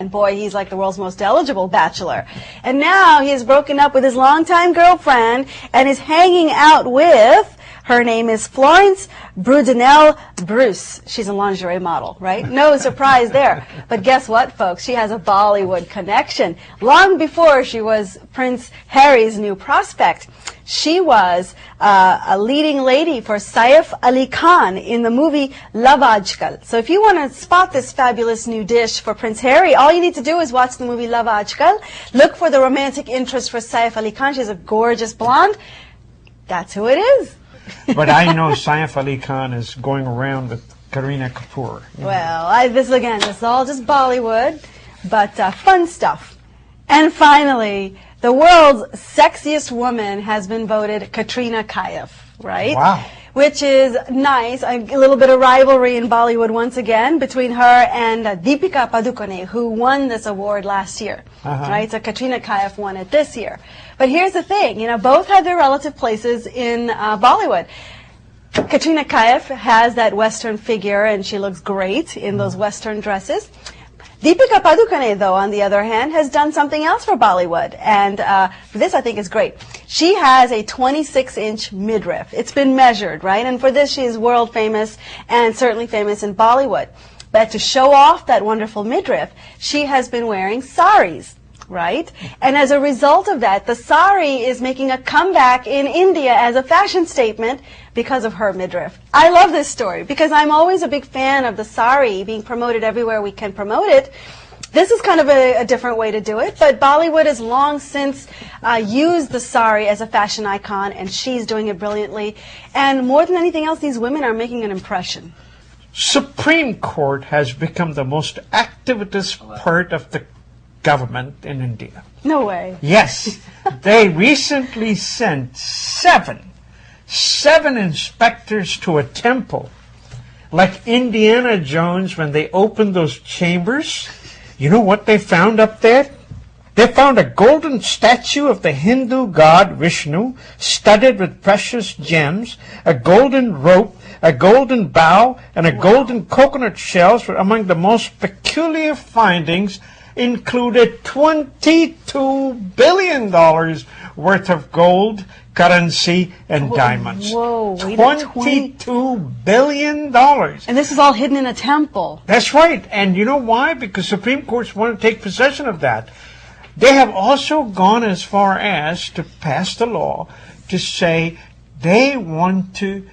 And boy, he's like the world's most eligible bachelor. And now he has broken up with his longtime girlfriend and is hanging out with, her name is Florence Brudenell Bruce. She's a lingerie model, right? No surprise there. But guess what, folks? She has a Bollywood connection. Long before she was Prince Harry's new prospect, she was a leading lady for Saif Ali Khan in the movie Love Ajkal. So if you want to spot this fabulous new dish for Prince Harry, all you need to do is watch the movie Love Ajkal. Look for the romantic interest for Saif Ali Khan. She's a gorgeous blonde. That's who it is. But I know Saif Ali Khan is going around with Katrina Kaif. Well, this is all just Bollywood, but fun stuff. And finally, the world's sexiest woman has been voted Katrina Kaif, right? Wow. Which is nice. A little bit of rivalry in Bollywood once again between her and Deepika Padukone, who won this award last year, right? So Katrina Kaif won it this year. But here's the thing, both had their relative places in Bollywood. Katrina Kaif has that Western figure, and she looks great in those Western dresses. Deepika Padukone, though, on the other hand, has done something else for Bollywood, and this I think is great. She has a 26-inch midriff. It's been measured, right? And for this, she is world famous and certainly famous in Bollywood. But to show off that wonderful midriff, she has been wearing saris, right? And as a result of that, the sari is making a comeback in India as a fashion statement because of her midriff. I love this story because I'm always a big fan of the sari being promoted everywhere we can promote it. This is kind of a different way to do it, but Bollywood has long since used the sari as a fashion icon, and she's doing it brilliantly. And more than anything else, these women are making an impression. Supreme Court has become the most activist part of the government in India. No way. Yes. They recently sent seven inspectors to a temple, like Indiana Jones when they opened those chambers. You know what they found up there? They found a golden statue of the Hindu god Vishnu, studded with precious gems, a golden rope, a golden bow, and a golden coconut shells were among the most peculiar findings. Included $22 billion worth of gold, currency, and diamonds. Whoa, $22 billion. And this is all hidden in a temple. That's right. And you know why? Because Supreme Courts want to take possession of that. They have also gone as far as to pass the law to say they want to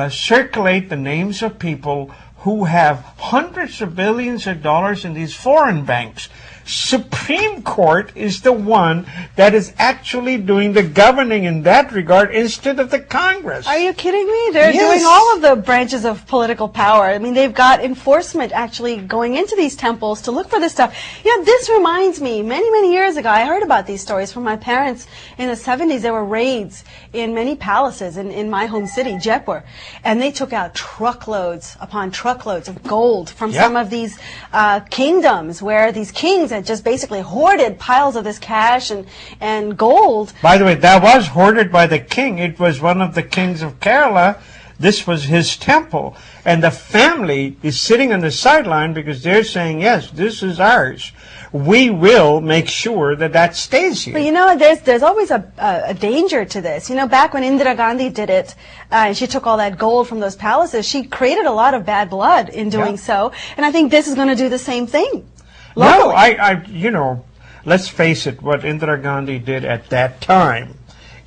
circulate the names of people who have hundreds of billions of dollars in these foreign banks. Supreme Court is the one that is actually doing the governing in that regard instead of the Congress. Are you kidding me? They're doing all of the branches of political power. I mean, they've got enforcement actually going into these temples to look for this stuff. This reminds me, many years ago, I heard about these stories from my parents in the 70s. There were raids in many palaces in my home city, Jaipur, and they took out truckloads upon truckloads of gold from some of these kingdoms where these kings had just basically hoarded piles of this cash and gold. By the way, that was hoarded by the king. It was one of the kings of Kerala. This was his temple. And the family is sitting on the sideline because they're saying, yes, this is ours. We will make sure that that stays here. But there's always a danger to this. Back when Indira Gandhi did it, and she took all that gold from those palaces, she created a lot of bad blood in doing so. And I think this is going to do the same thing. Locally. No, let's face it, what Indira Gandhi did at that time,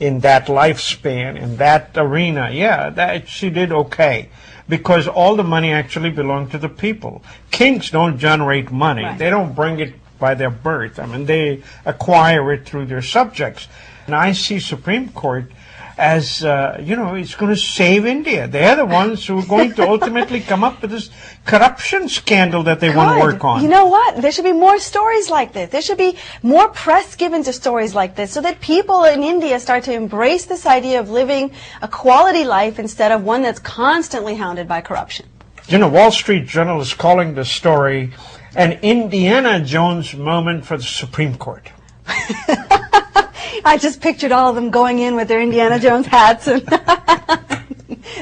in that lifespan, in that arena, that she did okay. Because all the money actually belonged to the people. Kings don't generate money. Right. They don't bring it by their birth. I mean, they acquire it through their subjects. And I see Supreme Court as, it's going to save India. They're the ones who are going to ultimately come up with this corruption scandal that they want to work on. You know what? There should be more stories like this. There should be more press given to stories like this so that people in India start to embrace this idea of living a quality life instead of one that's constantly hounded by corruption. Wall Street Journal is calling the story an Indiana Jones moment for the Supreme Court. I just pictured all of them going in with their Indiana Jones hats. And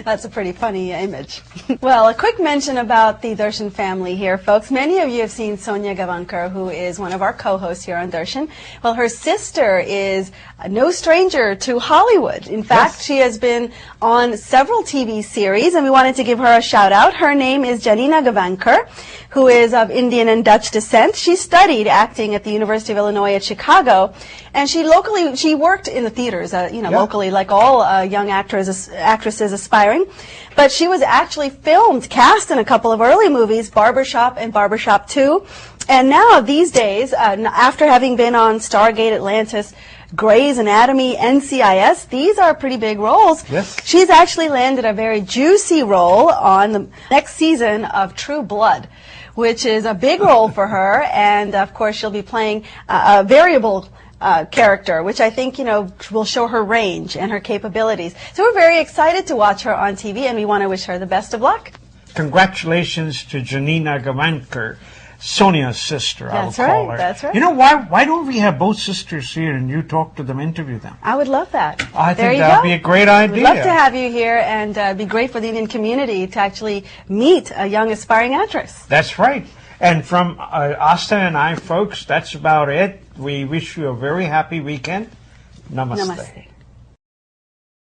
That's a pretty funny image. Well, a quick mention about the Darshan family here, folks. Many of you have seen Sonya Gavankar, who is one of our co-hosts here on Darshan. Well, her sister is no stranger to Hollywood. In fact, she has been on several TV series, and we wanted to give her a shout out. Her name is Janina Gavankar, who is of Indian and Dutch descent. She studied acting at the University of Illinois at Chicago, and she worked in the theaters, locally, like all young actresses aspiring. But she was actually cast in a couple of early movies, Barbershop and Barbershop 2. And now, these days, after having been on Stargate Atlantis, Grey's Anatomy, NCIS, these are pretty big roles. Yes. She's actually landed a very juicy role on the next season of True Blood, which is a big role for her, and of course she'll be playing a variable character, which I think, will show her range and her capabilities. So we're very excited to watch her on TV, and we want to wish her the best of luck. Congratulations to Janina Gavankar, Sonia's sister, I will call her. That's right. You know, why don't we have both sisters here and you talk to them, interview them? I would love that. I think that would be a great idea. We'd love to have you here, and it'd be great for the Indian community to actually meet a young aspiring actress. That's right. And from Asta and I, folks, that's about it. We wish you a very happy weekend. Namaste. Namaste.